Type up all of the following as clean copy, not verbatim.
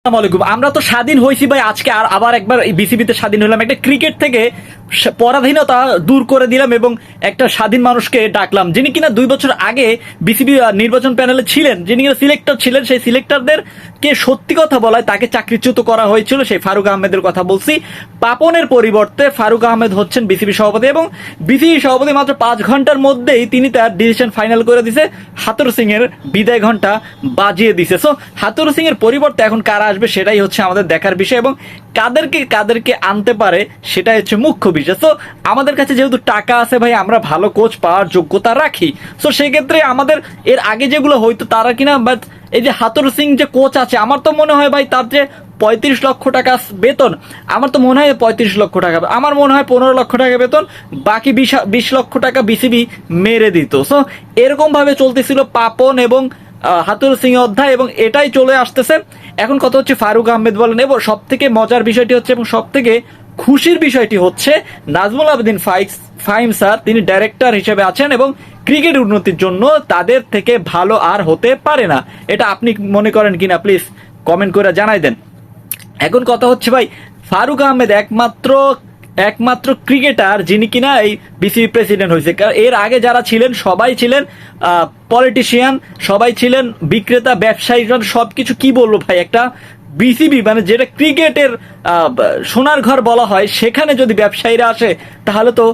আসসালামু আলাইকুম। আমরা তো স্বাধীন হয়েছি ভাই, আজকে আর আবার একবার বিসিবিতে স্বাধীন হলাম, একটা ক্রিকেট থেকে পরাধীনতা দূর করে দিলাম এবং একটা স্বাধীন মানুষকে ডাকলাম, যিনি কিনা 2 বছর আগে বিসিবি নির্বাচন প্যানেলে ছিলেন, যিনি কিনা সিলেক্টর ছিলেন। সেই সিলেক্টরদের কে সত্যি কথা বলায় তাকে চাকরিচ্যুত করা হয়েছিল, সেই ফারুক আহমেদের কথা বলছি। পাপনের পরিবর্তে ফারুক আহমেদ হচ্ছেন বিসিবি সভাপতি এবং বিসিবি সভাপতি মাত্র 5 ঘন্টার মধ্যেই তিনি তার ডিসিশন ফাইনাল করে দিছে, হাতুড় সিং এর বিদায় ঘন্টা বাজিয়ে দিছে। সো হাতুড় সিং এর পরিবর্তে এখন কারা আসবে সেটাই হচ্ছে আমাদের দেখার বিষয় এবং কাদেরকে আনতে পারে সেটাই হচ্ছে মুখ্য বিষয়। তো আমাদের কাছে যেহেতু টাকা আছে ভাই, আমরা ভালো কোচ পাওয়ার যোগ্যতা রাখি। সো সেই ক্ষেত্রে আমাদের এর আগে যেগুলো হয়তো তারা কিনা, বাট এই যে হাতুড় সিং যে কোচ আছে, আমার তো মনে হয় ভাই তার যে 35 লক্ষ টাকা বেতন, আমার তো মনে হয় 35 লক্ষ টাকা, আমার মনে হয় 15 লক্ষ টাকা বেতন, বাকি 20 লক্ষ টাকা বিসিবি মেরে দিত। সো এরকম ভাবে চলতেছিল পাপন এবং হাতুড় সিং অধ্যায় এবং এটাই চলে আসতেছে। এখন কথা হচ্ছে ফারুক আহমেদ বলেন, এবং সব থেকে মজার বিষয়টি হচ্ছে এবং সব থেকে খুশির বিষয়টি হচ্ছে নাজমুল আবেদিন ফাহিম স্যার তিনি ডাইরেক্টর হিসেবে আছেন এবং ক্রিকেট উন্নতির জন্য তাদের থেকে ভালো আর হতে পারে না। এটা আপনি মনে করেন কিনা প্লিজ কমেন্ট করে জানাই দেন। এখন কথা হচ্ছে ভাই, ফারুক আহমেদ একমাত্র ক্রিকেটার যিনি কিনা এই বিসিবি প্রেসিডেন্ট হয়েছে। কারণ এর আগে যারা ছিলেন সবাই ছিলেন পলিটিশিয়ান, সবাই ছিলেন বিক্রেতা, ব্যবসায়ী, সবকিছু কি বলবো ভাই, একটা বিসিবি মানে যেটা ক্রিকেটের সোনার ঘর বলা হয়, সেখানে যদি ব্যবসায়ীরা আসে তাহলে তো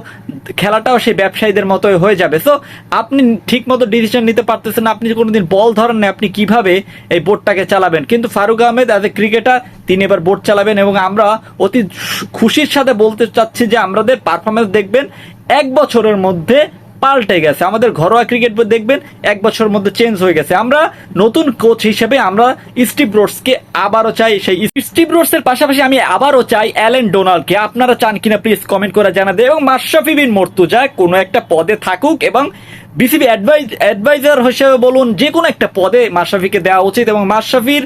খেলাটাও সেই ব্যবসায়ীদের মতোই হয়ে যাবে। সো আপনি ঠিক মতো ডিসিশন নিতে পারতেছেন না, আপনি কোনোদিন বল ধরেন না, আপনি কিভাবে এই বোর্ডটাকে চালাবেন। কিন্তু Faruque Ahmed as a cricketer তিনি এবার বোর্ড চালাবেন এবং আমরা অতি খুশির সাথে বলতে চাচ্ছি যে আমাদের পারফরমেন্স দেখবেন 1 বছরের মধ্যে পাল্টে গেছে। আমাদের ঘরোয়া ক্রিকেট দেখবেন 1 বছরের মধ্যে চেঞ্জ হয়ে গেছে। আমরা নতুন কোচ হিসেবে আমরা স্টিভ ব্রুসকে আবারও চাই, সেই স্টিভ ব্রুসের পাশাপাশি আমি আবারও চাই অ্যালেন ডোনাল্ডকে। আপনারা চান কিনা প্লিজ কমেন্ট করে জানাতে, এবং মাশরাফি বিন মুর্তজা কোনো একটা পদে থাকুক এবং বিসিবি অ্যাডভাইজার হিসেবে বলুন, যে কোনো একটা পদে মাশরাফিকে দেওয়া উচিত। এবং মাশরাফির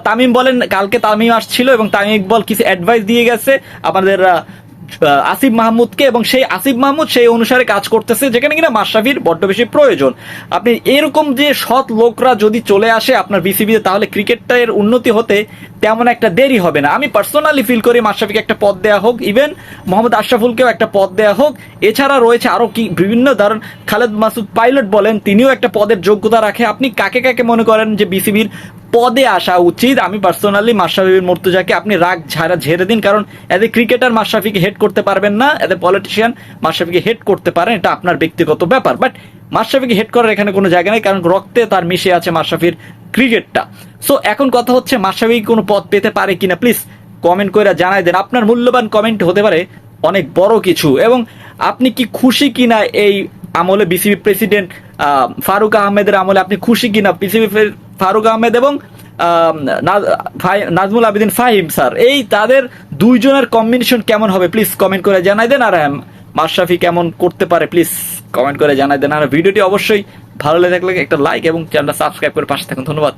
তামিম বলেন, কালকে তামিম আসছিল এবং তামিম ইকবল কিছু অ্যাডভাইস দিয়ে গেছে আমাদের আসিফ মাহমুদকে, এবং সেই আসিফ মাহমুদ সেই অনুসারে কাজ করতেছে, যেখানে কিনা মাশরাফির বড্ড বেশি প্রয়োজন। আপনি এরকম যে সৎ লোকরা যদি চলে আসে আপনার বিসিবিতে, তাহলে ক্রিকেটটার উন্নতি হতে তেমন একটা দেরি হবে না। আমি পার্সোনালি ফিল করি মাশরাফিকে একটা পদ দেওয়া হোক, ইভেন মোহাম্মদ আশরাফুলকেও একটা পদ দেওয়া হোক। এছাড়া রয়েছে আরো কি বিভিন্ন ধরন, খালেদ মাসুদ পাইলট বলেন, তিনিও একটা পদের যোগ্যতা রাখে। আপনি কাকে কাকে মনে করেন যে বিসিবির পদে আসা উচিত? আমি পার্সোনালি মাশরাফি বিন মুর্তজাকে আপনি রাগ ঝেড়ে দিন, কারণ এজ এ ক্রিকেটার মাশরাফিকে হেড করতে পারবেন না, এজ এ পলিটিশিয়ান মাশরাফিকে হেড করতে পারেন, এটা আপনার ব্যক্তিগত ব্যাপার। বাট মাশরাফিকে হেড করার এখানে কোনো জায়গা নেই, কারণ রক্তে তার মিশে আছে মাশরাফির ক্রিকেটটা। সো এখন কথা হচ্ছে মাশরাফি কোনো পদ পেতে পারে কিনা প্লিজ কমেন্ট করে জানাই দেন। আপনার মূল্যবান কমেন্ট হতে পারে অনেক বড় কিছু। এবং আপনি কি খুশি কিনা এই আমলে বিসিবি প্রেসিডেন্ট ফারুক আহমেদের আমলে আপনি খুশি কিনা? বিসিবি ফারুক আহমেদ এবং নাজমুল আবেদিন ফাহিম স্যার, এই তাদের দুইজনের কম্বিনেশন কেমন হবে প্লিজ কমেন্ট করে জানাই দেন। আর মাশরাফি কেমন করতে পারে প্লিজ কমেন্ট করে জানাই দেন। আর ভিডিওটি অবশ্যই ভালো লেগে থাকলে একটা লাইক এবং চ্যানেলটা সাবস্ক্রাইব করে পাশে থাকুন। ধন্যবাদ।